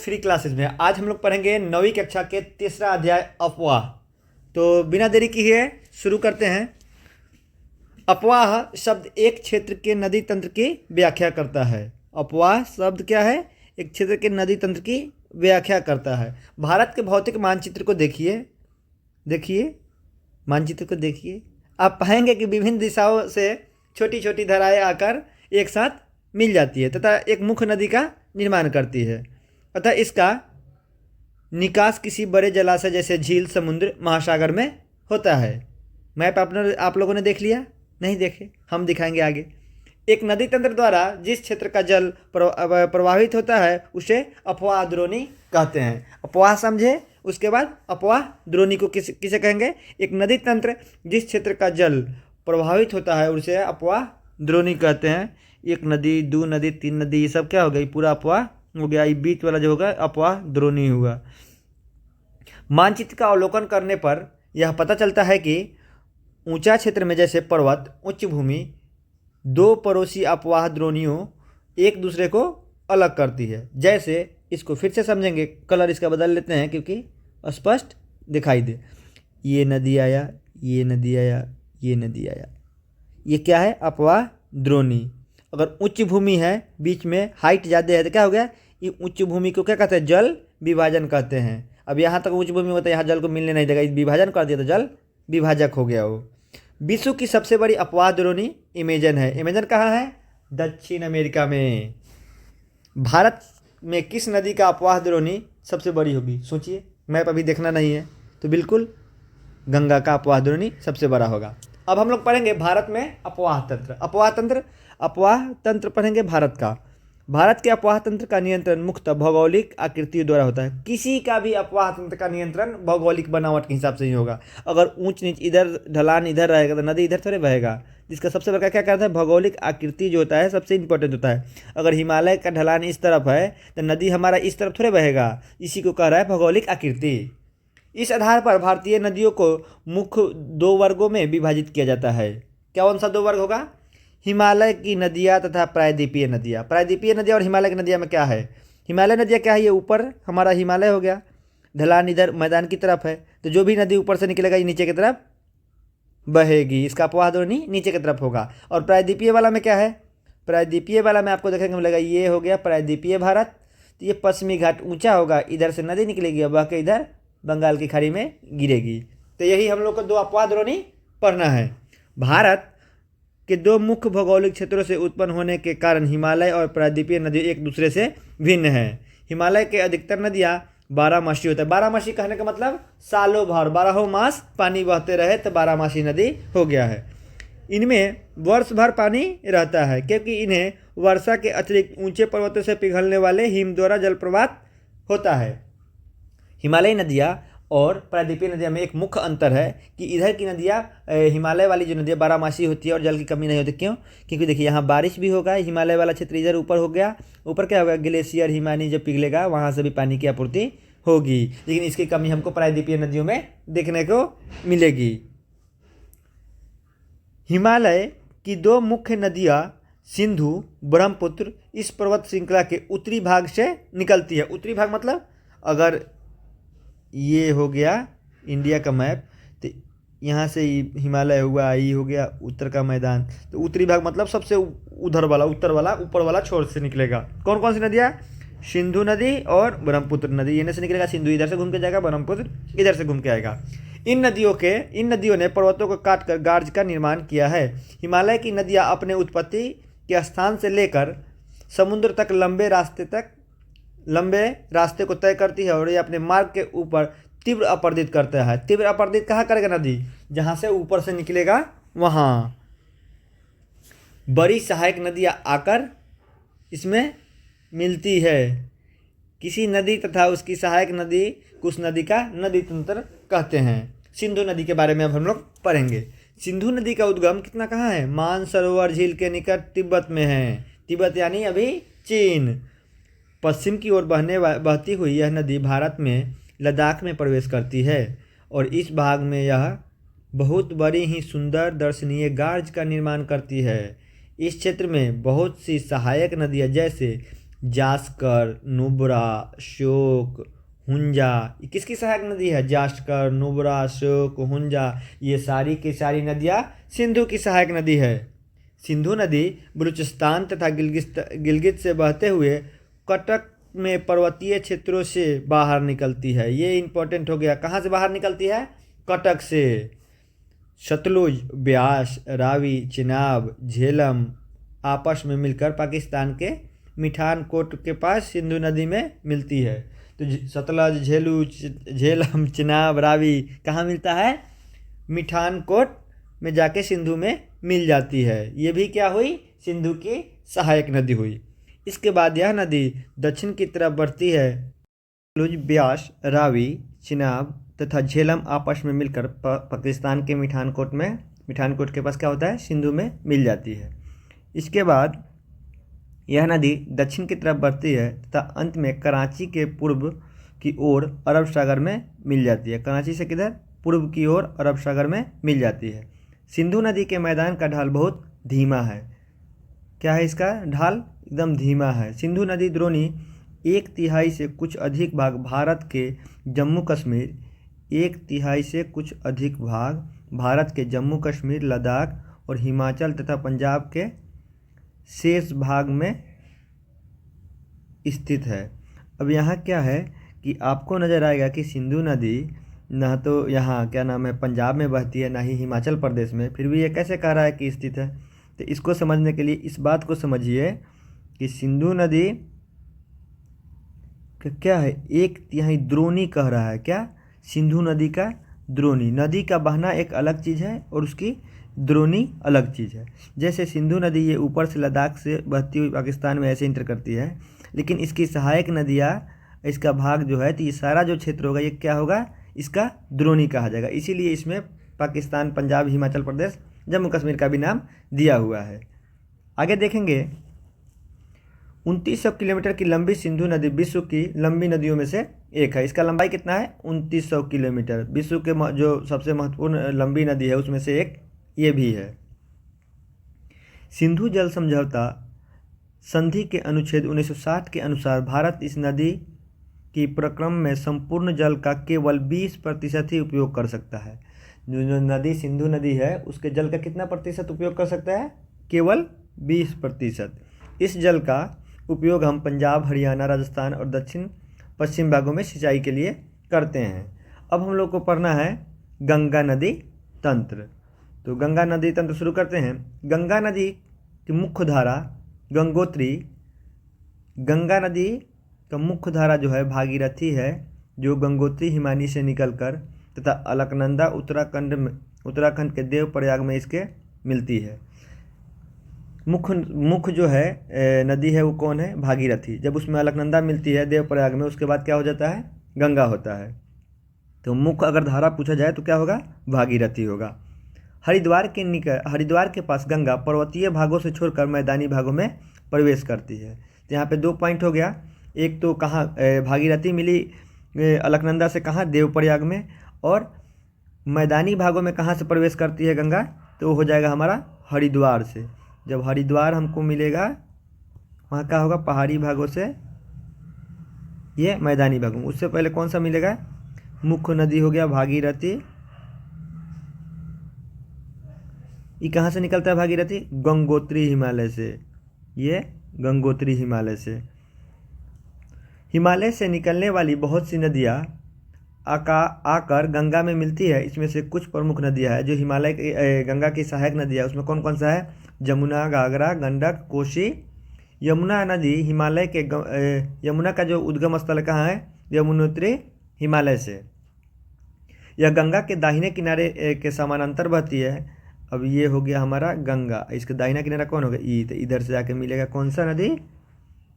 Free classes में आज हम लोग पढ़ेंगे 9वीं कक्षा के तीसरा अध्याय अपवाह। तो बिना देरी किए शुरू करते हैं। अपवाह शब्द एक क्षेत्र के नदी तंत्र की व्याख्या करता है। अपवाह शब्द क्या है? एक क्षेत्र के नदी तंत्र की व्याख्या करता है। भारत के भौतिक मानचित्र को देखिए मानचित्र को देखिए। आप पाएंगे कि विभिन्न दिशाओं से छोटी छोटी धाराएं आकर एक साथ मिल जाती है तथा एक मुख्य नदी का निर्माण करती है। अतः इसका निकास किसी बड़े जलाशय जैसे झील, समुद्र, महासागर में होता है। मैप आप लोगों ने देख लिया? नहीं देखे? हम दिखाएंगे आगे। एक नदी तंत्र द्वारा जिस क्षेत्र का जल प्रवाहित होता है उसे अपवाह द्रोणी कहते हैं। अपवाह समझे? उसके बाद अपवाह द्रोणी को किसे कहेंगे? एक नदी तंत्र जिस क्षेत्र का जल प्रभावित होता है उसे अपवाह द्रोणी कहते हैं। एक नदी, दो नदी, तीन नदी, ये सब क्या हो गई? पूरा अपवाह हो गया। ये बीच वाला जो होगा अपवाह द्रोणी हुआ। मानचित्र का अवलोकन करने पर यह पता चलता है कि ऊंचा क्षेत्र में जैसे पर्वत, उच्च भूमि, दो पड़ोसी अपवाह द्रोणियों एक दूसरे को अलग करती है। जैसे इसको फिर से समझेंगे, कलर इसका बदल लेते हैं क्योंकि स्पष्ट दिखाई दे। ये नदी आया, ये नदी आया, ये नदी आया, ये क्या है? अपवाह द्रोणी। अगर उच्च भूमि है, बीच में हाइट ज़्यादा है तो क्या हो गया? ये उच्च भूमि को क्या कहते हैं? जल विभाजन कहते हैं। अब यहाँ तक उच्च भूमि होता है, यहाँ जल को मिलने नहीं देगा, इस विभाजन कर दिया तो जल विभाजक हो गया वो। विश्व की सबसे बड़ी अपवाह द्रोणी अमेजन है। अमेजन कहाँ है? दक्षिण अमेरिका में। भारत में किस नदी का अपवाह द्रोणी सबसे बड़ी होगी? सोचिए, मैप अभी देखना नहीं है तो बिल्कुल गंगा का अपवाह द्रोणी सबसे बड़ा होगा। अब हम लोग पढ़ेंगे भारत में अपवाह तंत्र। अपवाह तंत्र पढ़ेंगे भारत का। भारत के अपवाह तंत्र का नियंत्रण मुख्यतः भौगोलिक आकृतियों द्वारा होता है। किसी का भी अपवाह तंत्र का नियंत्रण भौगोलिक बनावट के हिसाब से ही होगा। अगर ऊंच नीच इधर, ढलान इधर रहेगा तो नदी इधर थोड़े बहेगा। जिसका सबसे बड़ा क्या करता है? भौगोलिक आकृति जो होता है सबसे इंपॉर्टेंट होता है। अगर हिमालय का ढलान इस तरफ है तो नदी हमारा इस तरफ थोड़े बहेगा। इसी को कह रहा है भौगोलिक आकृति। इस आधार पर भारतीय नदियों को मुख्य दो वर्गों में विभाजित किया जाता है। क्या कौन सा दो वर्ग होगा? हिमालय की नदियाँ तथा प्रायद्वीपीय नदियाँ। प्रायद्वीपीय नदियाँ और हिमालय की नदियाँ में क्या है? हिमालय नदियाँ क्या है? ये ऊपर हमारा हिमालय हो गया, ढलान इधर मैदान की तरफ है, तो जो भी नदी ऊपर से निकलेगा ये नीचे की तरफ बहेगी। इसका अपवाह द्रोणी नीचे की तरफ होगा। और प्रायद्वीपीय वाला में क्या है? प्रायद्वीपीय वाला में आपको देखने को मिलेगा, ये हो गया प्रायद्वीपीय भारत। तो ये पश्चिमी घाट ऊंचा होगा, इधर से नदी निकलेगी, बह के इधर बंगाल की खाड़ी में गिरेगी। तो यही हम लोग को दो अपवाह द्रोणी पढ़ना है। भारत के दो मुख्य भौगोलिक क्षेत्रों से उत्पन्न होने के कारण हिमालय और प्रायद्वीपीय नदी एक दूसरे से भिन्न हैं। हिमालय के अधिकतर नदियाँ बारहमासी होता है। बारहमासी कहने का मतलब सालों भर, 12 मास पानी बहते रहे तो बारहमासी नदी हो गया है। इनमें वर्ष भर पानी रहता है क्योंकि इन्हें वर्षा के अतिरिक्त ऊंचे पर्वतों से पिघलने वाले हिम द्वारा जलप्रपात होता है। हिमालयी नदियाँ और प्रायद्वीपीय नदियाँ में एक मुख्य अंतर है कि इधर की नदियाँ, हिमालय वाली जो नदियाँ बारहमासी होती है और जल की कमी नहीं होती। क्यों? क्योंकि देखिए यहाँ बारिश भी होगा। हिमालय वाला क्षेत्र इधर ऊपर हो गया, ऊपर क्या होगा? ग्लेशियर हिमानी जब पिघलेगा वहाँ से भी पानी की आपूर्ति होगी। लेकिन इसकी कमी हमको प्रायद्वीपीय नदियों में देखने को मिलेगी। हिमालय की दो मुख्य नदियाँ सिंधु, ब्रह्मपुत्र इस पर्वत श्रृंखला के उत्तरी भाग से निकलती है। उत्तरी भाग मतलब अगर ये हो गया इंडिया का मैप, तो यहाँ से हिमालय हुआ, ये हो गया उत्तर का मैदान, तो उत्तरी भाग मतलब सबसे उधर वाला, उत्तर वाला, ऊपर वाला छोर से निकलेगा। कौन कौन सी नदियाँ? सिंधु नदी और ब्रह्मपुत्र नदी। इन्हें से निकलेगा। सिंधु इधर से घूम के जाएगा, ब्रह्मपुत्र इधर से घूम के आएगा। इन नदियों ने पर्वतों को काट कर गार्ज का निर्माण किया है। हिमालय की नदियाँ अपने उत्पत्ति के स्थान से लेकर समुद्र तक लंबे रास्ते को तय करती है और ये अपने मार्ग के ऊपर तीव्र अपरदित करता है। तीव्र अपरदित कहाँ करेगा? नदी जहाँ से ऊपर से निकलेगा वहाँ। बड़ी सहायक नदियाँ आकर इसमें मिलती है। किसी नदी तथा उसकी सहायक नदी को उस नदी का नदी तंत्र कहते हैं। सिंधु नदी के बारे में अब हम लोग पढ़ेंगे। सिंधु नदी का उद्गम कितना कहाँ है? मानसरोवर झील के निकट तिब्बत में है। तिब्बत यानी अभी चीन। पश्चिम की ओर बहती हुई यह नदी भारत में लद्दाख में प्रवेश करती है और इस भाग में यह बहुत बड़ी ही सुंदर दर्शनीय गार्ज का निर्माण करती है। इस क्षेत्र में बहुत सी सहायक नदियाँ जैसे जास्कर, नुब्रा, श्योक, हुंजा। ये किसकी सहायक नदी है? जास्कर, नुब्रा, श्योक, हुंजा, ये सारी की सारी नदियाँ सिंधु की सहायक नदी है। सिंधु नदी बलूचिस्तान तथा गिलगित से बहते हुए कटक में पर्वतीय क्षेत्रों से बाहर निकलती है। ये इंपॉर्टेंट हो गया। कहाँ से बाहर निकलती है? कटक से। सतलुज, ब्यास, रावी, चिनाब, झेलम आपस में मिलकर पाकिस्तान के मिठानकोट के पास सिंधु नदी में मिलती है। तो सतलज, झेलम, चिनाब, रावी कहाँ मिलता है? मिठानकोट में जाके सिंधु में मिल जाती है। ये भी क्या हुई? सिंधु की सहायक नदी हुई। इसके बाद यह नदी दक्षिण की तरफ बढ़ती है। सतलुज, ब्यास, रावी, चिनाब तथा झेलम आपस में मिलकर पाकिस्तान के मिठानकोट के पास क्या होता है? सिंधु में मिल जाती है। इसके बाद यह नदी दक्षिण की तरफ बढ़ती है तथा अंत में कराची के पूर्व की ओर अरब सागर में मिल जाती है। कराची से किधर? पूर्व की ओर अरब सागर में मिल जाती है। सिंधु नदी के मैदान का ढाल बहुत धीमा है। क्या है इसका ढाल? एकदम धीमा है। सिंधु नदी द्रोणी 1/3 से कुछ अधिक भाग भारत के जम्मू कश्मीर, 1/3 से कुछ अधिक भाग भारत के जम्मू कश्मीर, लद्दाख और हिमाचल तथा पंजाब के शेष भाग में स्थित है। अब यहाँ क्या है कि आपको नज़र आएगा कि सिंधु नदी ना तो यहाँ क्या नाम है पंजाब में बहती है, ना ही हिमाचल प्रदेश में, फिर भी ये कैसे कह रहा है कि स्थित है? तो इसको समझने के लिए इस बात को समझिए कि सिंधु नदी क्या है? 1/3 द्रोणी कह रहा है। क्या? सिंधु नदी का द्रोणी। नदी का बहना एक अलग चीज़ है और उसकी द्रोणी अलग चीज़ है। जैसे सिंधु नदी ये ऊपर से लद्दाख से बहती हुई पाकिस्तान में ऐसे इंटर करती है, लेकिन इसकी सहायक नदियाँ, इसका भाग जो है, तो ये सारा जो क्षेत्र होगा ये क्या होगा? इसका द्रोणी कहा जाएगा। इसीलिए इसमें पाकिस्तान, पंजाब, हिमाचल प्रदेश, जम्मू कश्मीर का भी नाम दिया हुआ है। आगे देखेंगे 2900 किलोमीटर की लंबी सिंधु नदी विश्व की लंबी नदियों में से एक है। इसका लंबाई कितना है? 2900 किलोमीटर। विश्व के जो सबसे महत्वपूर्ण लंबी नदी है उसमें से एक ये भी है। सिंधु जल समझौता संधि के अनुच्छेद 1960 के अनुसार भारत इस नदी की प्रक्रम में संपूर्ण जल का केवल 20% ही उपयोग कर सकता है। जो नदी सिंधु नदी है उसके जल का कितना प्रतिशत उपयोग कर सकता है? केवल 20%। इस जल का उपयोग हम पंजाब, हरियाणा, राजस्थान और दक्षिण पश्चिम भागों में सिंचाई के लिए करते हैं। अब हम लोग को पढ़ना है गंगा नदी तंत्र। तो गंगा नदी तंत्र शुरू करते हैं। गंगा नदी की मुख्य धारा गंगोत्री। गंगा नदी का मुख्य धारा जो है भागीरथी है, जो गंगोत्री हिमानी से निकलकर तथा अलकनंदा उत्तराखंड के देवप्रयाग में इसके मिलती है। मुख्य जो है नदी है वो कौन है? भागीरथी। जब उसमें अलकनंदा मिलती है देवप्रयाग में, उसके बाद क्या हो जाता है? गंगा होता है। तो मुख्य अगर धारा पूछा जाए तो क्या होगा? भागीरथी होगा। हरिद्वार के पास गंगा पर्वतीय भागों से छोड़कर मैदानी भागों में प्रवेश करती है। तो यहाँ पे 2 पॉइंट हो गया। एक तो कहाँ भागीरथी मिली अलकनंदा से, कहाँ? देवप्रयाग में। और मैदानी भागों में कहाँ से प्रवेश करती है गंगा? तो वो हो जाएगा हमारा हरिद्वार से। जब हरिद्वार हमको मिलेगा वहाँ क्या होगा? पहाड़ी भागों से ये मैदानी भागों। उससे पहले कौन सा मिलेगा? मुख्य नदी हो गया भागीरथी। ये कहाँ से निकलता है भागीरथी? गंगोत्री हिमालय से। ये गंगोत्री हिमालय से। हिमालय से निकलने वाली बहुत सी नदियाँ आकर गंगा में मिलती है। इसमें से कुछ प्रमुख नदियाँ हैं जो हिमालय के गंगा की सहायक नदियाँ। उसमें कौन कौन सा है? जमुना, घाघरा, गंडक, कोसी। यमुना नदी हिमालय के यमुना का जो उद्गम स्थल कहाँ है? यमुनोत्री हिमालय से। यह गंगा के दाहिने किनारे के समानांतर बहती है। अब ये हो गया हमारा गंगा, इसका दाहिना किनारा कौन होगा? ई। तो इधर से जाके मिलेगा कौन सा नदी?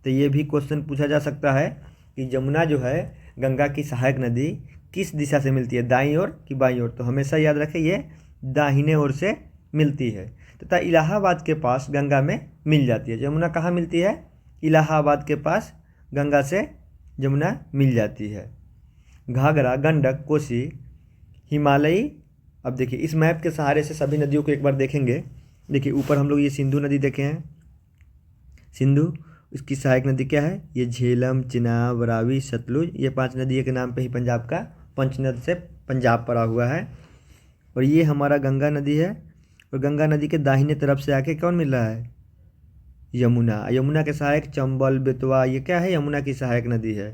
तो ये भी क्वेश्चन पूछा जा सकता है कि जमुना जो है गंगा की सहायक नदी किस दिशा से मिलती है, दाईं ओर कि बाईं ओर? तो हमेशा याद रखें ये दाहिने ओर से मिलती है तथा इलाहाबाद के पास गंगा में मिल जाती है। जमुना कहाँ मिलती है? इलाहाबाद के पास गंगा से जमुना मिल जाती है। घाघरा, गंडक, कोसी, हिमालयी। अब देखिए इस मैप के सहारे से सभी नदियों को एक बार देखेंगे। देखिए ऊपर हम लोग ये सिंधु नदी देखे हैं, सिंधु। इसकी सहायक नदी क्या है? ये झेलम, चिनाब, रावी, सतलुज, ये 5 नदी के नाम पे ही पंजाब का पंचनद से पंजाब पड़ा हुआ है। और ये हमारा गंगा नदी है, और गंगा नदी के दाहिने तरफ से आके कौन मिल रहा है? यमुना। यमुना के सहायक चंबल, बेतवा, ये क्या है? यमुना की सहायक नदी है।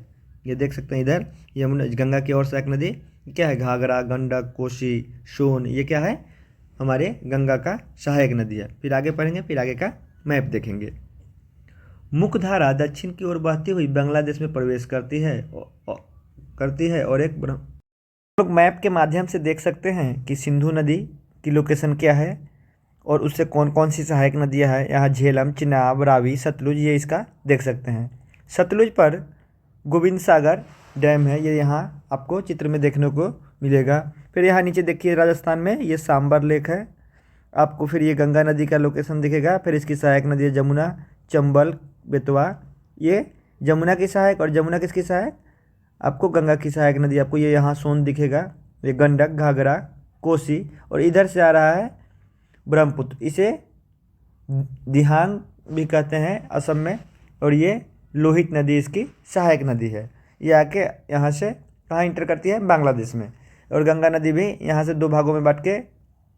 ये देख सकते हैं इधर, यमुना गंगा की और सहायक नदी क्या है? घाघरा, गंडक, कोसी, सोन, ये क्या है? हमारे गंगा का सहायक नदी है। फिर आगे पढ़ेंगे, फिर आगे का मैप देखेंगे। मुख्य धारा दक्षिण की ओर बहती हुई बांग्लादेश में प्रवेश करती है और एक लोग मैप के माध्यम से देख सकते हैं कि सिंधु नदी की लोकेशन क्या है और उससे कौन कौन सी सहायक नदियां हैं। यहाँ झेलम, चिनाब, रावी, सतलुज, ये इसका देख सकते हैं। सतलुज पर गोविंद सागर डैम है, ये यहाँ आपको चित्र में देखने को मिलेगा। फिर यहाँ नीचे देखिए राजस्थान में ये सांबर लेक है आपको। फिर ये गंगा नदी का लोकेशन दिखेगा। फिर इसकी सहायक नदी है जमुना, चंबल, बेतवा, ये जमुना की सहायक, और जमुना किसकी सहायक? आपको गंगा की सहायक नदी। आपको ये यहाँ सोन दिखेगा, ये गंडक, घाघरा, कोसी, और इधर से आ रहा है ब्रह्मपुत्र, इसे दिहांग भी कहते हैं असम में, और ये लोहित नदी इसकी सहायक नदी है। ये आके यहाँ से कहाँ इंटर करती है? बांग्लादेश में। और गंगा नदी भी यहाँ से 2 भागों में बांट के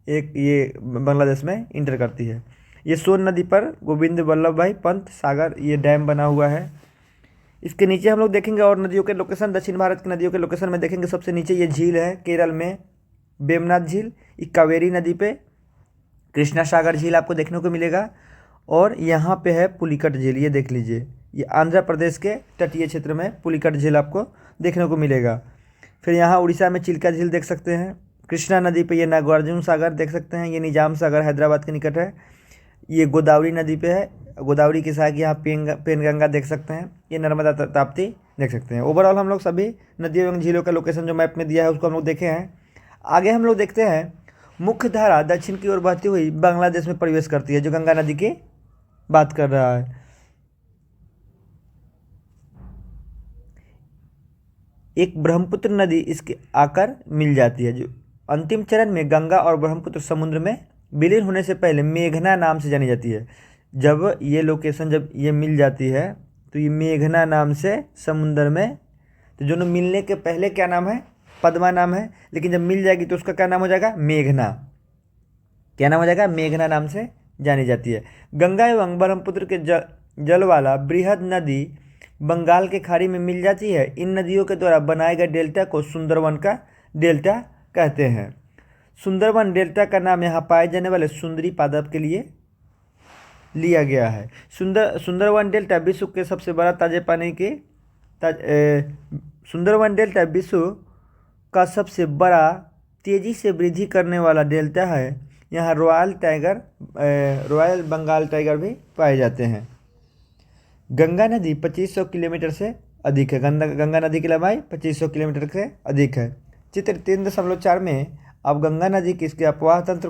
एक ये बांग्लादेश में इंटर करती है। ये सोन नदी पर गोविंद वल्लभ भाई पंत सागर ये डैम बना हुआ है। इसके नीचे हम लोग देखेंगे और नदियों के लोकेशन, दक्षिण भारत की नदियों के लोकेशन में देखेंगे। सबसे नीचे ये झील है केरल में, वेमनाथ झील। ये कावेरी नदी पे कृष्णा सागर झील आपको देखने को मिलेगा। और यहाँ पे है पुलिकट झील, ये देख लीजिए, ये आंध्र प्रदेश के तटीय क्षेत्र में पुलिकट झील आपको देखने को मिलेगा। फिर यहाँ उड़ीसा में चिल्का झील देख सकते हैं। कृष्णा नदी पे ये नागार्जुन सागर देख सकते हैं, ये निजाम सागर हैदराबाद के निकट है। ये गोदावरी नदी पे है, गोदावरी की सहायक यहाँ पेनगंगा देख सकते हैं। ये नर्मदा ताप्ती देख सकते हैं। ओवरऑल हम लोग सभी नदियों एवं झीलों का लोकेशन जो मैप में दिया है उसको हम लोग देखे हैं। आगे हम लोग देखते हैं मुख्य धारा दक्षिण की ओर बहती हुई बांग्लादेश में प्रवेश करती है, जो गंगा नदी की बात कर रहा है। एक ब्रह्मपुत्र नदी इसके आकर मिल जाती है, जो अंतिम चरण में गंगा और ब्रह्मपुत्र समुद्र में विलीन होने से पहले मेघना नाम से जानी जाती है। जब ये लोकेशन जब ये मिल जाती है तो ये मेघना नाम से समुद्र में, तो जो मिलने के पहले क्या नाम है? पद्मा नाम है, लेकिन जब मिल जाएगी तो उसका क्या नाम हो जाएगा? मेघना। क्या नाम हो जाएगा? मेघना नाम से जानी जाती है। गंगा एवं ब्रह्मपुत्र के जल वाला बृहद नदी बंगाल के खाड़ी में मिल जाती है। इन नदियों के द्वारा बनाए गए डेल्टा को सुंदरवन का डेल्टा कहते हैं। सुंदरवन डेल्टा का नाम यहाँ पाए जाने वाले सुंदरी पादप के लिए लिया गया है। सुंदरवन डेल्टा विश्व के सबसे बड़ा ताजे पानी के सुंदरवन डेल्टा विश्व का सबसे बड़ा तेज़ी से वृद्धि करने वाला डेल्टा है। यहाँ रॉयल बंगाल टाइगर भी पाए जाते हैं। गंगा नदी 2500 किलोमीटर से अधिक है। गंगा नदी की लंबाई 2500 किलोमीटर से अधिक है। चित्र 3.4 में आप गंगा नदी के इसके अपवाह तंत्र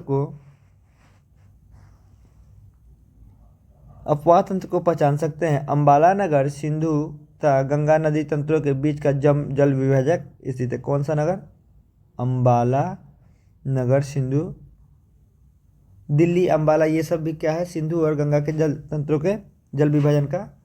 को पहचान सकते हैं। अंबाला नगर सिंधु तथा गंगा नदी तंत्रों के बीच का जल विभाजक स्थित है। कौन सा नगर? अंबाला नगर सिंधु, दिल्ली, अंबाला, ये सब भी क्या है? सिंधु और गंगा के जल तंत्रों के जल विभाजन का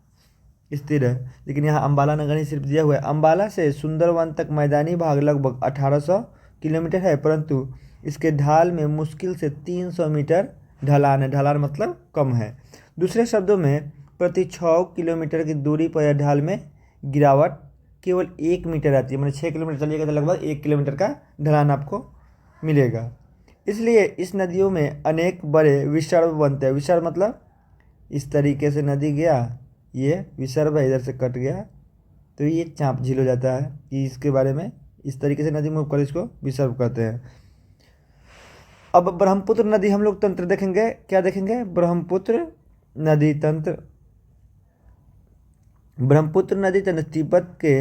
स्थिर है। लेकिन यहाँ अंबाला नगर ही सिर्फ दिया हुआ है। अंबाला से सुंदरवन तक मैदानी भाग लगभग 1800 किलोमीटर है, परंतु इसके ढाल में मुश्किल से 300 मीटर ढलान है। ढलान मतलब कम है। दूसरे शब्दों में प्रति 6 किलोमीटर की दूरी पर यह ढाल में गिरावट केवल 1 मीटर आती है। मतलब 6 किलोमीटर चलिएगा तो लगभग 1 किलोमीटर का ढलान आपको मिलेगा। इसलिए इस नदियों में अनेक बड़े विसर्ग बनते हैं। विसर्ग मतलब इस तरीके से नदी गया, ये विसर्ग है, इधर से कट गया तो ये चाँप झील हो जाता है। कि इसके बारे में इस तरीके से नदी मूव कर इसको विसर्ग कहते हैं। अब ब्रह्मपुत्र नदी हम लोग तंत्र देखेंगे। क्या देखेंगे? ब्रह्मपुत्र नदी तंत्र। ब्रह्मपुत्र नदी तंत्र तिब्बत के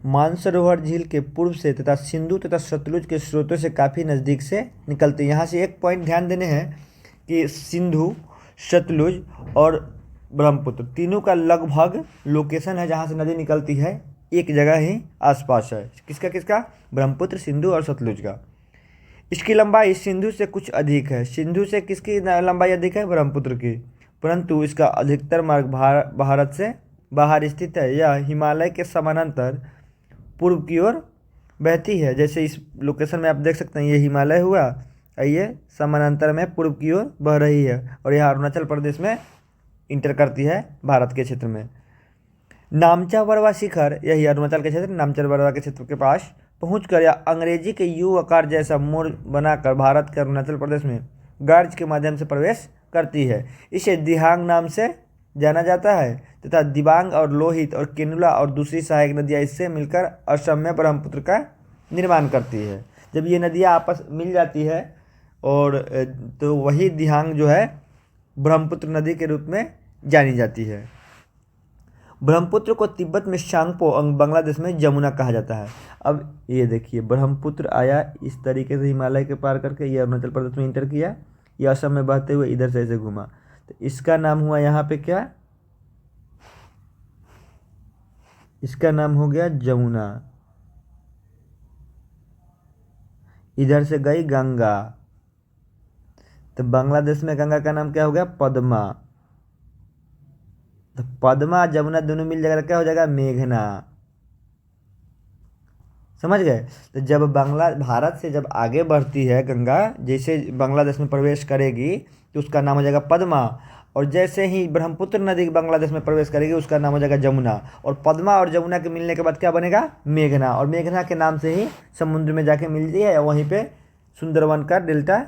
मानसरोवर झील के पूर्व से तथा सिंधु तथा सतलुज के स्रोतों से काफ़ी नज़दीक से निकलते हैं। यहाँ से एक पॉइंट ध्यान देने हैं कि सिंधु, सतलुज और ब्रह्मपुत्र तीनों का लगभग लोकेशन है जहाँ से नदी निकलती है एक जगह ही आसपास है। किसका किसका? ब्रह्मपुत्र, सिंधु और सतलुज का। इसकी लंबाई सिंधु से कुछ अधिक है। सिंधु से किसकी लंबाई अधिक है? ब्रह्मपुत्र की। परंतु इसका अधिकतर मार्ग भारत से बाहर स्थित है। यह हिमालय के समानांतर पूर्व की ओर बहती है। जैसे इस लोकेशन में आप देख सकते हैं, ये हिमालय हुआ और ये समानांतर में पूर्व की ओर बह रही है और यह अरुणाचल प्रदेश में इंटर करती है भारत के क्षेत्र में। नामचा बरवा शिखर, यही अरुणाचल के क्षेत्र नामचा बरवा के क्षेत्र के पास पहुंचकर यह अंग्रेजी के यू आकार जैसा मोड़ बनाकर भारत के अरुणाचल प्रदेश में गर्ज के माध्यम से प्रवेश करती है। इसे दिहांग नाम से जाना जाता है तथा दिबांग और लोहित और केनुला और दूसरी सहायक नदियाँ इससे मिलकर असम में ब्रह्मपुत्र का निर्माण करती है। जब ये नदियाँ आपस मिल जाती है और तो वही दिहांग जो है ब्रह्मपुत्र नदी के रूप में जानी जाती है। ब्रह्मपुत्र को तिब्बत में शांगपो और बांग्लादेश में जमुना कहा जाता है। अब ये देखिए, ब्रह्मपुत्र आया इस तरीके से हिमालय के पार करके, ये अरुणाचल प्रदेश में इंटर किया, ये असम में बहते हुए इधर से ऐसे घूमा, तो इसका नाम हुआ यहाँ पे क्या, इसका नाम हो गया जमुना। इधर से गई गंगा, तो बांग्लादेश में गंगा का नाम क्या हो गया, पद्मा। तो पद्मा जमुना दोनों मिल जाएगा तो क्या हो जाएगा, मेघना। समझ गए। तो जब भारत से जब आगे बढ़ती है गंगा, जैसे बांग्लादेश में प्रवेश करेगी तो उसका नाम हो जाएगा पद्मा, और जैसे ही ब्रह्मपुत्र नदी बांग्लादेश में प्रवेश करेगी उसका नाम हो जाएगा जमुना, और पद्मा और जमुना के मिलने के बाद क्या बनेगा, मेघना, और मेघना के नाम से ही समुद्र में जाके मिलती है। वहीं पे सुंदरवन का डेल्टा,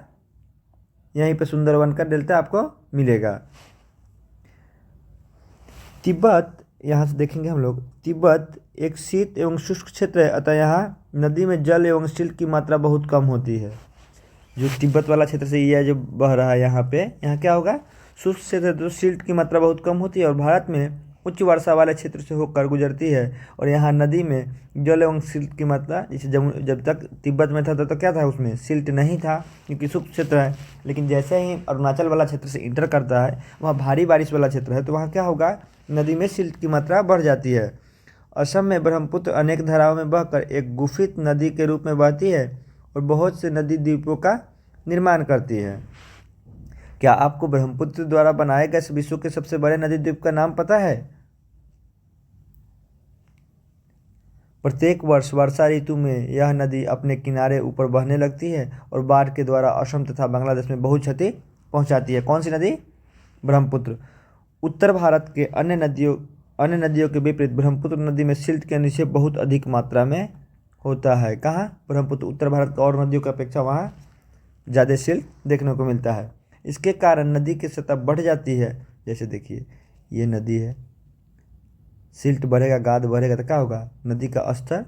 यहीं पे सुंदरवन का डेल्टा आपको मिलेगा। तिब्बत, यहाँ से देखेंगे हम लोग, तिब्बत एक शीत एवं शुष्क क्षेत्र है, अतः यहाँ नदी में जल एवं सिल्ट की मात्रा बहुत कम होती है। जो तिब्बत वाला क्षेत्र से ये जो बह रहा है यहाँ पे, यहाँ क्या होगा, शुष्क क्षेत्र, तो सिल्ट की मात्रा बहुत कम होती है और भारत में उच्च वर्षा वाले क्षेत्र से होकर गुजरती है। और यहाँ नदी में जल एवं सिल्ट की मात्रा, जैसे जब तक तिब्बत में था तो क्या था, उसमें सिल्ट नहीं था क्योंकि शुष्क क्षेत्र है, लेकिन जैसे ही अरुणाचल वाला क्षेत्र से इंटर करता है, वहाँ भारी बारिश वाला क्षेत्र है, तो वहाँ क्या होगा, नदी में सिल्ट की मात्रा बढ़ जाती है। असम में ब्रह्मपुत्र अनेक धाराओं में बहकर एक गुफित नदी के रूप में बहती है और बहुत से नदी द्वीपों का निर्माण करती है। क्या आपको ब्रह्मपुत्र द्वारा बनाए गए विश्व के सबसे बड़े नदी द्वीप का नाम पता है? प्रत्येक वर्ष वर्षा ऋतु में यह नदी अपने किनारे ऊपर बहने लगती है और बाढ़ के द्वारा असम तथा बांग्लादेश में बहुत क्षति पहुंचाती है। कौन सी नदी? ब्रह्मपुत्र। उत्तर भारत के अन्य नदियों के विपरीत ब्रह्मपुत्र नदी में सिल्ट का निक्षेप बहुत अधिक मात्रा में होता है। कहाँ? ब्रह्मपुत्र। उत्तर भारत की और नदियों की अपेक्षा वहाँ ज़्यादा सिल्ट देखने को मिलता है। इसके कारण नदी की सतह बढ़ जाती है। जैसे देखिए, ये नदी है, सिल्ट बढ़ेगा, गाद बढ़ेगा तो क्या होगा, नदी का स्तर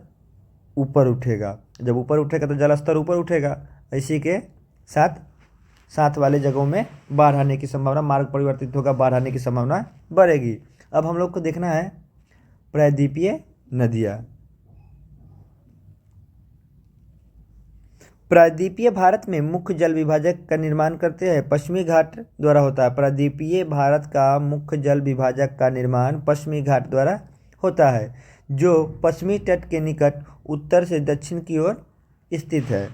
ऊपर उठेगा। जब ऊपर उठेगा तो जल स्तर ऊपर उठेगा। इसी के साथ वाले जगहों में बाढ़ आने की संभावना, मार्ग परिवर्तित होगा, बाढ़ आने की संभावना बढ़ेगी। अब हम लोग को देखना है प्रायद्वीपीय नदियाँ। प्रायद्वीपीय भारत में मुख्य जल विभाजक का निर्माण करते हैं पश्चिमी घाट द्वारा होता है। प्रायद्वीपीय भारत का मुख्य जल विभाजक का निर्माण पश्चिमी घाट द्वारा होता है, जो पश्चिमी तट के निकट उत्तर से दक्षिण की ओर स्थित है।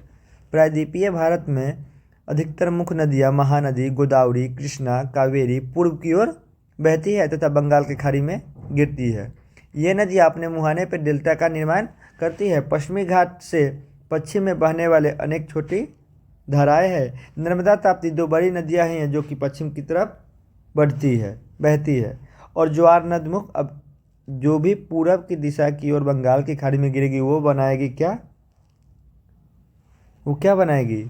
प्रायद्वीपीय भारत में अधिकतर मुख्य नदियाँ महानदी, गोदावरी, कृष्णा, कावेरी पूर्व की ओर बहती है तथा बंगाल की खाड़ी में गिरती है। ये नदियाँ अपने मुहाने पर डेल्टा का निर्माण करती है। पश्चिमी घाट से पश्चिम में बहने वाले अनेक छोटी धाराएं हैं। नर्मदा, ताप्ती दो बड़ी नदियां हैं जो कि पश्चिम की तरफ बहती है। और ज्वार नदमुख, अब जो भी पूरब की दिशा की ओर बंगाल की खाड़ी में गिरेगी वो बनाएगी क्या, वो क्या बनाएगी,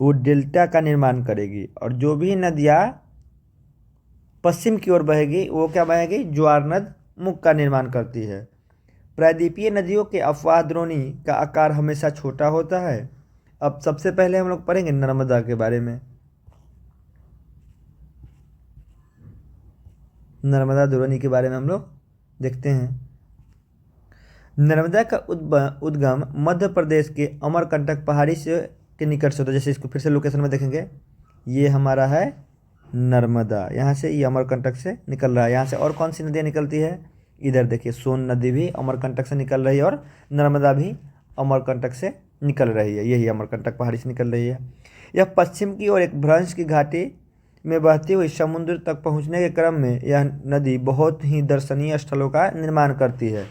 वो डेल्टा का निर्माण करेगी। और जो भी नदियाँ पश्चिम की ओर बहेगी वो क्या बहेगी, ज्वार नद मुख का निर्माण करती है। प्रायद्वीपीय नदियों के अफवाह द्रोणी का आकार हमेशा छोटा होता है। अब सबसे पहले हम लोग पढ़ेंगे नर्मदा के बारे में। नर्मदा द्रोणी के बारे में हम लोग देखते हैं। नर्मदा का उद्गम मध्य प्रदेश के अमरकंटक पहाड़ी से के निकट से होता है। जैसे इसको फिर से लोकेशन में देखेंगे, ये हमारा है नर्मदा, यहाँ से ये अमरकंटक से निकल रहा है। यहाँ से और कौन सी नदियाँ निकलती है, इधर देखिए, सोन नदी भी अमरकंटक से निकल रही है और नर्मदा भी अमरकंटक से निकल रही है। यही अमरकंटक पहाड़ी से निकल रही है। यह पश्चिम की ओर एक भ्रंश की घाटी में बहती हुई समुद्र तक पहुंचने के क्रम में यह नदी बहुत ही दर्शनीय स्थलों का निर्माण करती है।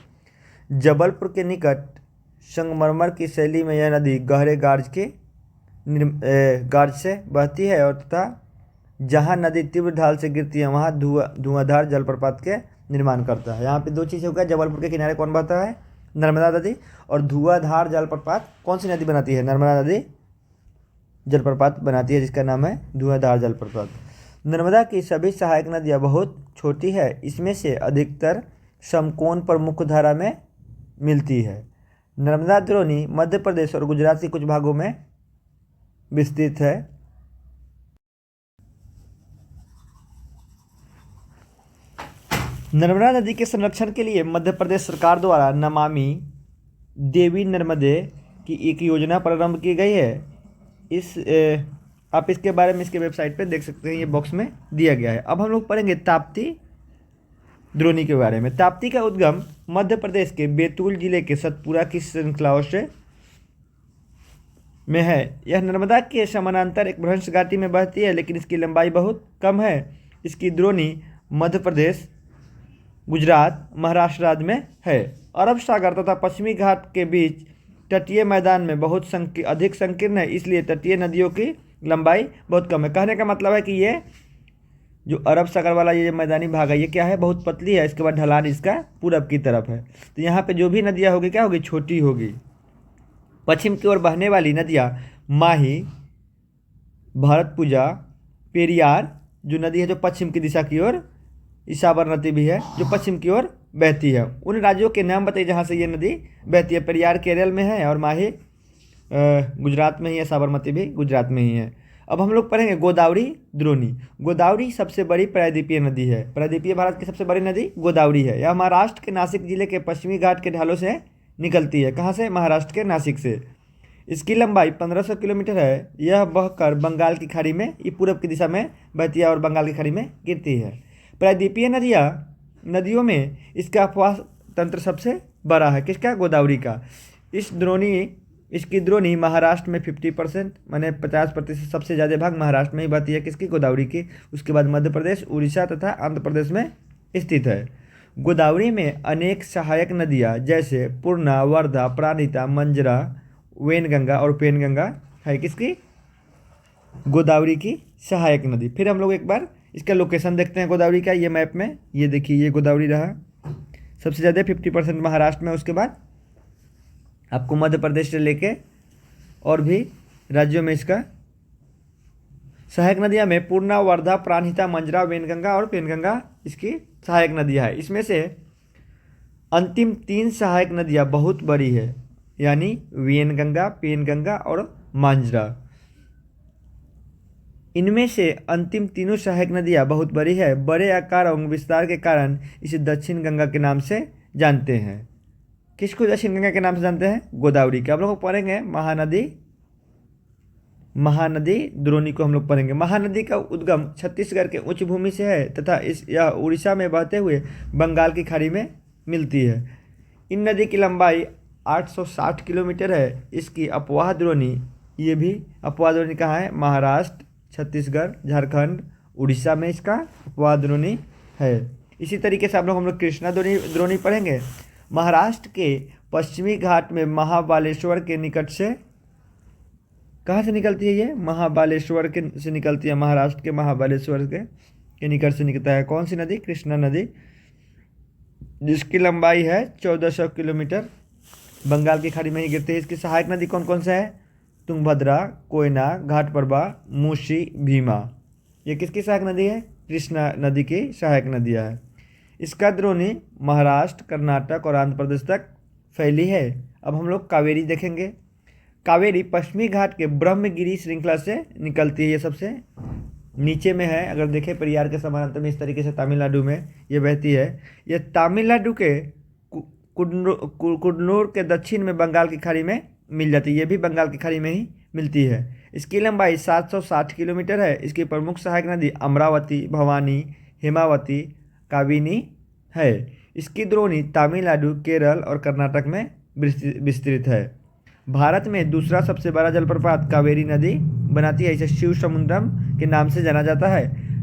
जबलपुर के निकट संगमरमर की शैली में यह नदी गहरे गार्ज से बहती है और तथा जहाँ नदी तीव्र ढाल से गिरती है वहाँ धुआंधार जलप्रपात के निर्माण करता है। यहाँ पे दो चीज़ हो गया, जबलपुर के किनारे कौन बहता है, नर्मदा नदी, और धुआंधार जलप्रपात कौन सी नदी बनाती है, नर्मदा नदी जलप्रपात बनाती है जिसका नाम है धुआंधार जलप्रपात। नर्मदा की सभी सहायक नदियाँ बहुत छोटी है, इसमें से अधिकतर समकोण पर मुख्य धारा में मिलती है। नर्मदा द्रोणी मध्य प्रदेश और गुजरात के कुछ भागों में विस्तृत है। नर्मदा नदी के संरक्षण के लिए मध्य प्रदेश सरकार द्वारा नमामि देवी नर्मदे की एक योजना प्रारंभ की गई है। आप इसके बारे में इसके वेबसाइट पे देख सकते हैं, ये बॉक्स में दिया गया है। अब हम लोग पढ़ेंगे ताप्ती द्रोणी के बारे में। ताप्ती का उद्गम मध्य प्रदेश के बैतूल जिले के सतपुरा की श्रृंखलाओं से में है। यह नर्मदा के समानांतर एक भ्रंश घाटी में बहती है, लेकिन इसकी लंबाई बहुत कम है। इसकी द्रोणी मध्य प्रदेश, गुजरात, महाराष्ट्र राज्य में है। अरब सागर तथा पश्चिमी घाट के बीच तटीय मैदान में बहुत अधिक संकीर्ण है, इसलिए तटीय नदियों की लंबाई बहुत कम है। कहने का मतलब है कि ये जो अरब सागर वाला ये मैदानी भाग है, ये क्या है, बहुत पतली है। इसके बाद ढलान इसका पूरब की तरफ है, तो यहाँ पे जो भी नदियाँ होगी क्या होगी, छोटी होगी। पश्चिम की ओर बहने वाली नदियाँ माही, भरतपुजा, पेरियार जो नदी है जो पश्चिम की दिशा की ओर, साबरमती भी है जो पश्चिम की ओर बहती है। उन राज्यों के नाम बताइए जहाँ से ये नदी बहती है। पेरियार केरल में है और माही गुजरात में ही है, साबरमती भी गुजरात में ही है। अब हम लोग पढ़ेंगे गोदावरी द्रोणी। गोदावरी सबसे बड़ी प्रायद्वीपीय नदी है। प्रायद्वीपीय भारत की सबसे बड़ी नदी गोदावरी है। यह महाराष्ट्र के नासिक जिले के पश्चिमी घाट के ढालों से निकलती है। कहाँ से, महाराष्ट्र के नासिक से। इसकी लंबाई 1500 किलोमीटर है। यह बहकर बंगाल की खाड़ी में, ये पूरब की दिशा में बहती है और बंगाल की खाड़ी में गिरती है। प्रायद्वीपीय नदियों में इसका अपवाह तंत्र सबसे बड़ा है। किसका, गोदावरी का। इसकी द्रोणी महाराष्ट्र में 50%, माने 50% सबसे ज़्यादा भाग महाराष्ट्र में ही बहती है। किसकी, गोदावरी की। उसके बाद मध्य प्रदेश, उड़ीसा तथा आंध्र प्रदेश में स्थित है। गोदावरी में अनेक सहायक नदियाँ जैसे पूर्णा, वर्धा, प्राणहिता, मंजरा, वैनगंगा और पेनगंगा है। किसकी, गोदावरी की सहायक नदी। फिर हम लोग एक बार इसका लोकेशन देखते हैं गोदावरी का। ये मैप में ये देखिए, ये गोदावरी रहा सबसे ज़्यादा 50% महाराष्ट्र में। उसके बाद आपको मध्य प्रदेश से लेके और भी राज्यों में इसका सहायक नदियाँ में पूर्णा, वर्धा, प्राणहिता, मंजरा, वैनगंगा और पेनगंगा इसकी सहायक नदियाँ है। इसमें से अंतिम 3 सहायक नदियाँ बहुत बड़ी है, यानी वैनगंगा, पेनगंगा और मांजरा। इनमें से अंतिम तीनों सहायक नदियाँ बहुत बड़ी है। बड़े आकार और विस्तार के कारण इसे दक्षिण गंगा के नाम से जानते हैं। किसको दक्षिण गंगा के नाम से जानते हैं, गोदावरी के। हम लोग पढ़ेंगे महानदी द्रोणी को हम लोग पढ़ेंगे। महानदी का उद्गम छत्तीसगढ़ के उच्च भूमि से है तथा यह उड़ीसा में बहते हुए बंगाल की खाड़ी में मिलती है। इन नदी की लंबाई 860 किलोमीटर है। इसकी अपवाह द्रोणी, ये भी अपवाह द्रोणी कहाँ है, महाराष्ट्र, छत्तीसगढ़, झारखंड, उड़ीसा में इसका अपवाह द्रोणी है। इसी तरीके से हम लोग कृष्णा द्रोणी पढ़ेंगे। महाराष्ट्र के पश्चिमी घाट में महाबालेश्वर के निकट से, कहाँ से निकलती है ये, महाबालेश्वर के से निकलती है। महाराष्ट्र के महाबालेश्वर के निकट से निकलता है कौन सी नदी, कृष्णा नदी, जिसकी लंबाई है 1400 किलोमीटर। बंगाल की खाड़ी में ही गिरती है। इसकी सहायक नदी कौन कौन सा है, तुंगभद्रा, कोयना, घाटप्रभा, मूसी, भीमा। ये किसकी सहायक नदी है, कृष्णा नदी की सहायक नदियाँ है। इसका द्रोणी महाराष्ट्र, कर्नाटक और आंध्र प्रदेश तक फैली है। अब हम लोग कावेरी देखेंगे। कावेरी पश्चिमी घाट के ब्रह्मगिरी श्रृंखला से निकलती है। ये सबसे नीचे में है। अगर देखें परियार के समानांतर में इस तरीके से तमिलनाडु में ये बहती है। यह तमिलनाडु के कुडनूर के दक्षिण में बंगाल की खाड़ी में मिल जाती है। ये भी बंगाल की खाड़ी में ही मिलती है। इसकी लंबाई 760 किलोमीटर है। इसकी प्रमुख सहायक नदी अमरावती, भवानी, हेमावती, काबिनी है। इसकी द्रोणी तमिलनाडु, केरल और कर्नाटक में विस्तृत है। भारत में दूसरा सबसे बड़ा जलप्रपात कावेरी नदी बनाती है। इसे शिव समुद्रम के नाम से जाना जाता है।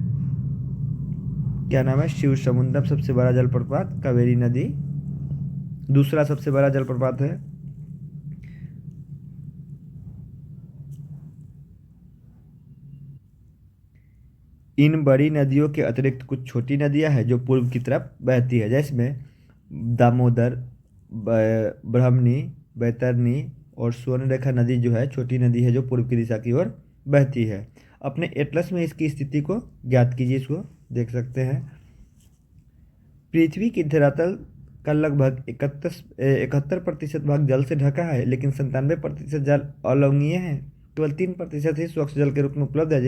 क्या नाम है, शिव समुद्रम सबसे बड़ा जलप्रपात, कावेरी नदी दूसरा सबसे बड़ा जलप्रपात है। इन बड़ी नदियों के अतिरिक्त कुछ छोटी नदियां हैं जो पूर्व की तरफ बहती है, जिसमें दामोदर, ब्रह्मणी, बैतरणी और स्वर्णरेखा नदी जो है छोटी नदी है जो पूर्व की दिशा की ओर बहती है। अपने एटलस में इसकी स्थिति को ज्ञात कीजिए, इसको देख सकते हैं। पृथ्वी की धरातल का लगभग 71% भाग जल से ढका है, लेकिन 97% जल अलवणीय है। केवल 3% ही स्वच्छ जल के रूप में उपलब्ध है,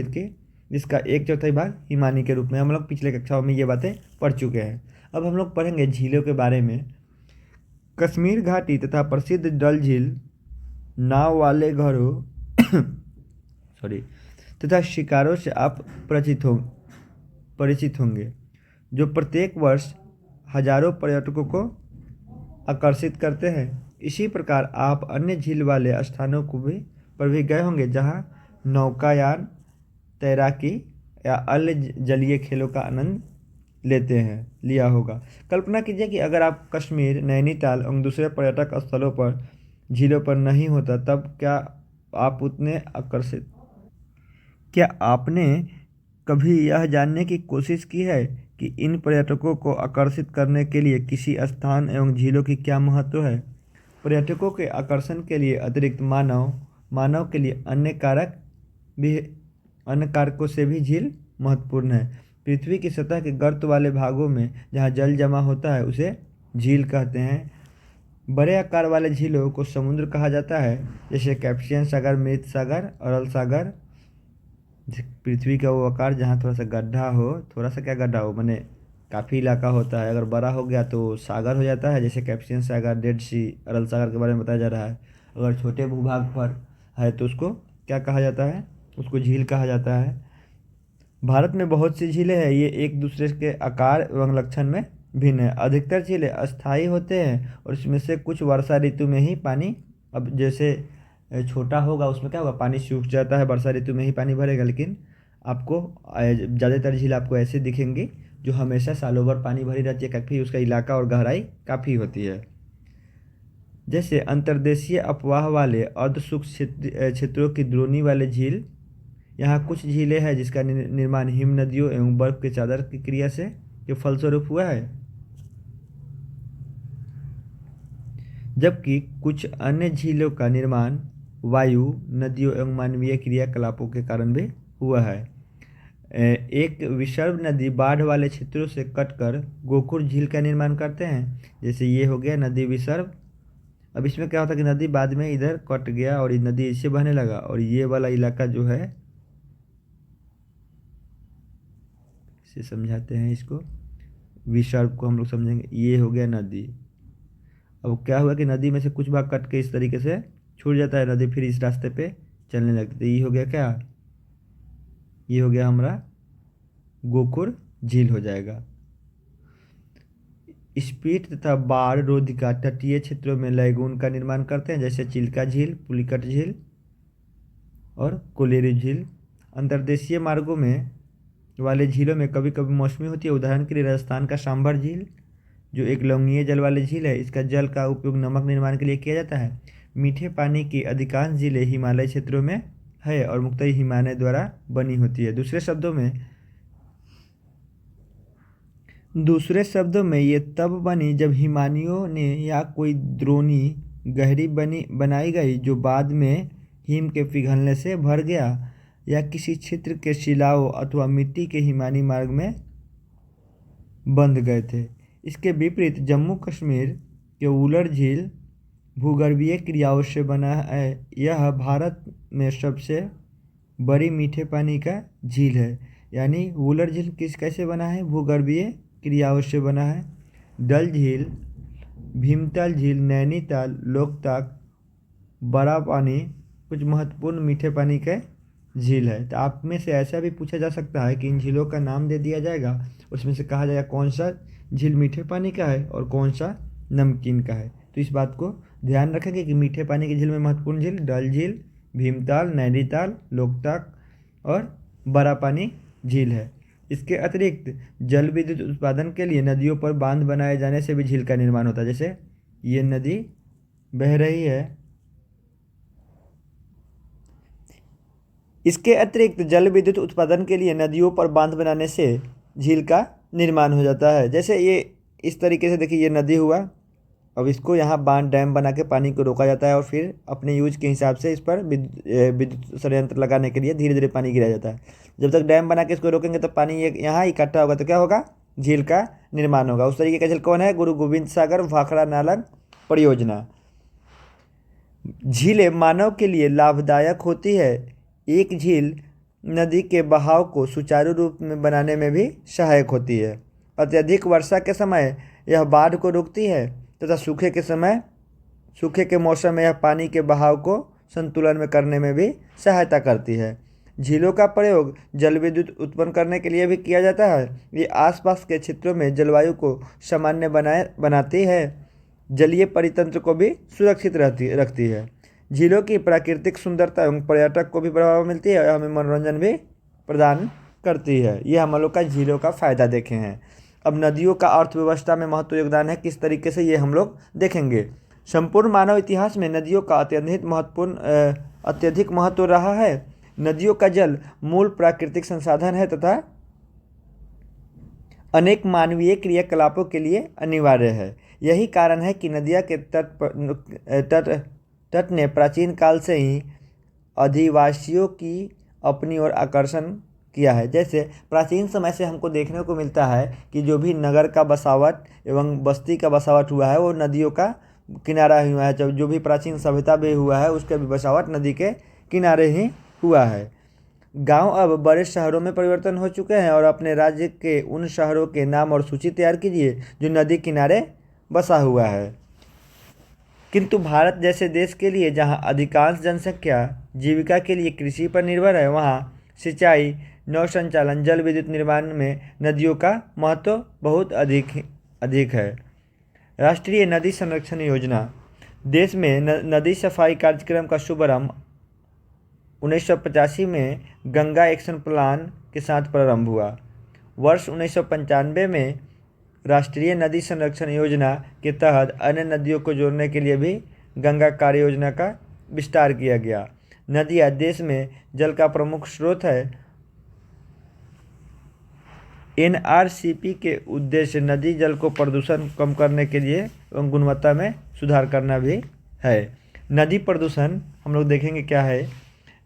जिसका 1/4 भाग हिमानी के रूप में। हम लोग पिछले कक्षाओं में ये बातें पढ़ चुके हैं। अब हम लोग पढ़ेंगे झीलों के बारे में। कश्मीर घाटी तथा प्रसिद्ध डल झील नाव वाले घरों सॉरी तथा शिकारों से आप परिचित होंगे, जो प्रत्येक वर्ष हजारों पर्यटकों को आकर्षित करते हैं। इसी प्रकार आप अन्य झील वाले स्थानों पर भी गए होंगे, जहां नौकायान, तैराकी या अन्य जलीय खेलों का आनंद लिया होगा। कल्पना कीजिए कि अगर आप कश्मीर, नैनीताल और दूसरे पर्यटक स्थलों पर झीलों पर नहीं होता, तब क्या आपने कभी यह जानने की कोशिश की है कि इन पर्यटकों को आकर्षित करने के लिए किसी स्थान एवं झीलों की क्या महत्व है? पर्यटकों के आकर्षण के लिए अतिरिक्त मानव के लिए अन्य कारकों से भी झील महत्वपूर्ण है। पृथ्वी की सतह के गर्त वाले भागों में जहाँ जल जमा होता है, उसे झील कहते हैं। बड़े आकार वाले झीलों को समुद्र कहा जाता है, जैसे कैस्पियन सागर, मृत सागर, अरल सागर। पृथ्वी का वो आकार जहाँ थोड़ा सा क्या गड्ढा हो, माने काफ़ी इलाका होता है। अगर बड़ा हो गया तो सागर हो जाता है, जैसे कैस्पियन सागर, डेड सी, अरल सागर के बारे में बताया जा रहा है। अगर छोटे भूभाग पर है तो उसको क्या कहा जाता है, उसको झील कहा जाता है। भारत में बहुत सी झीलें हैं, ये एक दूसरे के आकार एवं लक्षण में भिन्न है। अधिकतर झीलें अस्थायी होते हैं और इसमें से कुछ वर्षा ऋतु में ही पानी, अब जैसे छोटा होगा उसमें क्या होगा, पानी सूख जाता है, वर्षा ऋतु में ही पानी भरेगा। लेकिन आपको ज़्यादातर झील आपको ऐसे दिखेंगी जो हमेशा सालों भर पानी भरी रहती है, काफ़ी उसका इलाका और गहराई काफ़ी होती है। जैसे अंतर्देशीय अपवाह वाले अर्ध शुष्क क्षेत्रों की द्रोणी वाले झील। यहाँ कुछ झीलें हैं जिसका निर्माण हिम नदियों एवं बर्फ के चादर की क्रिया से के फलस्वरूप हुआ है, जबकि कुछ अन्य झीलों का निर्माण वायु, नदियों एवं मानवीय क्रियाकलापों के कारण भी हुआ है। एक विसर्ग नदी बाढ़ वाले क्षेत्रों से कटकर गोकुर झील का निर्माण करते हैं, जैसे ये हो गया नदी विसर्ग। अब इसमें क्या होता है कि नदी बाद में इधर कट गया और ये नदी इससे बहने लगा, और ये वाला इलाका जो है, इसे समझाते हैं, इसको विसर्ग को हम लोग समझेंगे। ये हो गया नदी। अब क्या हुआ कि नदी में से कुछ भाग कट के इस तरीके से छूट जाता है, नदी फिर इस रास्ते पे चलने लगती है। ये हो गया क्या, ये हो गया हमारा गोकुर झील हो जाएगा। स्पीट तथा बाढ़ रोधिका तटीय क्षेत्रों में लैगून का निर्माण करते हैं, जैसे चिल्का झील, पुलिकट झील और कोलेरू झील। अंतर्देशीय मार्गों में वाले झीलों में कभी कभी मौसमी होती है। उदाहरण के लिए राजस्थान का सांभर झील, जो एक लवणीय जल वाली झील है, इसका जल का उपयोग नमक निर्माण के लिए किया जाता है। मीठे पानी की अधिकांश झीलें हिमालय क्षेत्रों में है और मुख्यतः हिमालय द्वारा बनी होती है। दूसरे शब्दों में ये तब बनी जब हिमानियों ने या कोई द्रोणी गहरी बनाई गई, जो बाद में हिम के पिघलने से भर गया, या किसी क्षेत्र के शिलाओं अथवा मिट्टी के हिमानी मार्ग में बंध गए थे। इसके विपरीत जम्मू कश्मीर के वुलर झील भूगर्भीय क्रियाओं से बना है। यह भारत में सबसे बड़ी मीठे पानी का झील है। यानी वुलर झील कैसे बना है, भूगर्भीय क्रियाओं से बना है। डल झील, भीमताल झील, नैनीताल, लोकताक, बड़ा पानी कुछ महत्वपूर्ण मीठे पानी के झील है। तो आप में से ऐसा भी पूछा जा सकता है कि इन झीलों का नाम दे दिया जाएगा, उसमें से कहा जाएगा कौन सा झील मीठे पानी का है और कौन सा नमकीन का है। तो इस बात को ध्यान रखेंगे कि मीठे पानी की झील में महत्वपूर्ण झील डल झील, भीमताल, नैनीताल, लोकताक और बड़ा पानी झील है। इसके अतिरिक्त जल विद्युत उत्पादन के लिए नदियों पर बांध बनाए जाने से भी झील का निर्माण होता है। जैसे ये नदी बह रही है, इसके अतिरिक्त जल विद्युत उत्पादन के लिए नदियों पर बांध बनाने से झील का निर्माण हो जाता है। जैसे ये इस तरीके से देखिए, ये नदी हुआ, अब इसको यहाँ बांध डैम बना के पानी को रोका जाता है और फिर अपने यूज के हिसाब से इस पर विद्युत संयंत्र लगाने के लिए धीरे धीरे पानी गिराया जाता है। जब तक डैम बना के इसको रोकेंगे तो पानी ये यहाँ इकट्ठा होगा तो क्या होगा, झील का निर्माण होगा। उस तरीके का झील कौन है, गुरु गोविंद सागर भाखड़ा नाला परियोजना। झीलें मानव के लिए लाभदायक होती है। एक झील नदी के बहाव को सुचारू रूप में बनाने में भी सहायक होती है। अत्यधिक वर्षा के समय यह बाढ़ को रोकती है तथा सूखे के मौसम में यह पानी के बहाव को संतुलन में करने में भी सहायता करती है। झीलों का प्रयोग जल विद्युत उत्पन्न करने के लिए भी किया जाता है। ये आसपास के क्षेत्रों में जलवायु को सामान्य बनाती है, जलीय परितंत्र को भी सुरक्षित रखती है। झीलों की प्राकृतिक सुंदरता एवं पर्यटक को भी बढ़ावा मिलती है और हमें मनोरंजन भी प्रदान करती है। ये हम लोग का झीलों का फ़ायदा देखे हैं। अब नदियों का अर्थव्यवस्था में महत्व योगदान है किस तरीके से, ये हम लोग देखेंगे। संपूर्ण मानव इतिहास में नदियों का अत्यधिक महत्व रहा है। नदियों का जल मूल प्राकृतिक संसाधन है तथा अनेक मानवीय क्रियाकलापों के लिए अनिवार्य है। यही कारण है कि नदिया के तट ने प्राचीन काल से ही अधिवासियों की अपनी ओर आकर्षण किया है। जैसे प्राचीन समय से हमको देखने को मिलता है कि जो भी नगर का बसावट एवं बस्ती का बसावट हुआ है वो नदियों का किनारा ही हुआ है। जो भी प्राचीन सभ्यता भी हुआ है उसका भी बसावट नदी के किनारे ही हुआ है। गांव अब बड़े शहरों में परिवर्तन हो चुके हैं और अपने राज्य के उन शहरों के नाम और सूची तैयार कीजिए जो नदी किनारे बसा हुआ है। किंतु भारत जैसे देश के लिए जहां अधिकांश जनसंख्या जीविका के लिए कृषि पर निर्भर है, वहां सिंचाई, नौ संचालन, जल विद्युत निर्माण में नदियों का महत्व बहुत अधिक है। राष्ट्रीय नदी संरक्षण योजना। देश में नदी सफाई कार्यक्रम का शुभारंभ 1985 में गंगा एक्शन प्लान के साथ प्रारंभ हुआ। वर्ष 1995 में राष्ट्रीय नदी संरक्षण योजना के तहत अन्य नदियों को जोड़ने के लिए भी गंगा कार्य योजना का विस्तार किया गया। नदियाँ देश में जल का प्रमुख स्रोत है। एनआरसीपी के उद्देश्य नदी जल को प्रदूषण कम करने के लिए एवं गुणवत्ता में सुधार करना भी है। नदी प्रदूषण हम लोग देखेंगे क्या है।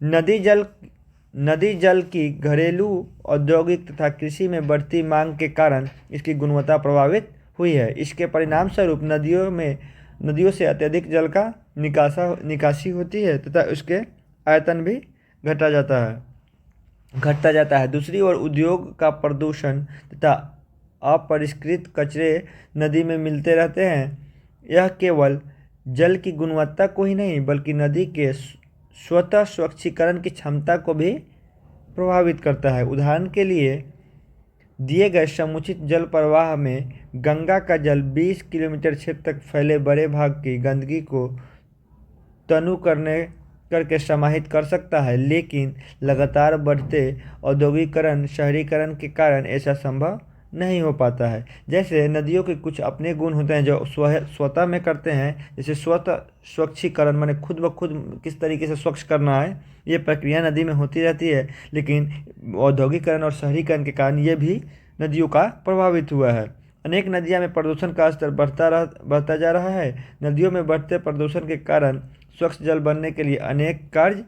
नदी जल की घरेलू, औद्योगिक तथा कृषि में बढ़ती मांग के कारण इसकी गुणवत्ता प्रभावित हुई है। इसके परिणाम स्वरूप नदियों से अत्यधिक जल का निकासी होती है तथा उसके आयतन भी घटता जाता है। दूसरी ओर उद्योग का प्रदूषण तथा अपरिष्कृत कचरे नदी में मिलते रहते हैं। यह केवल जल की गुणवत्ता को ही नहीं बल्कि नदी के स्वतः स्वच्छीकरण की क्षमता को भी प्रभावित करता है। उदाहरण के लिए दिए गए समुचित जल प्रवाह में गंगा का जल 20 किलोमीटर क्षेत्र तक फैले बड़े भाग की गंदगी को तनु करके समाहित कर सकता है, लेकिन लगातार बढ़ते औद्योगिकरण, शहरीकरण के कारण ऐसा संभव नहीं हो पाता है। जैसे नदियों के कुछ अपने गुण होते हैं जो स्वतः में करते हैं, जैसे स्वतः स्वच्छीकरण माने खुद ब खुद किस तरीके से स्वच्छ करना है, ये प्रक्रिया नदी में होती रहती है। लेकिन औद्योगिकरण और शहरीकरण के कारण ये भी नदियों का प्रभावित हुआ है। अनेक नदियों में प्रदूषण का स्तर बढ़ता जा रहा है। नदियों में बढ़ते प्रदूषण के कारण स्वच्छ जल बनने के लिए अनेक कार्य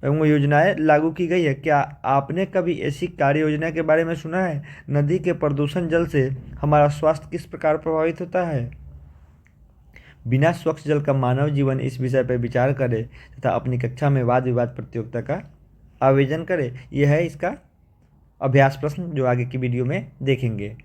एवं योजनाएं लागू की गई है। क्या आपने कभी ऐसी कार्य योजना के बारे में सुना है? नदी के प्रदूषण जल से हमारा स्वास्थ्य किस प्रकार प्रभावित होता है? बिना स्वच्छ जल का मानव जीवन, इस विषय पर विचार करें तथा अपनी कक्षा में वाद विवाद प्रतियोगिता का आयोजन करें। यह है इसका अभ्यास प्रश्न जो आगे की वीडियो में देखेंगे।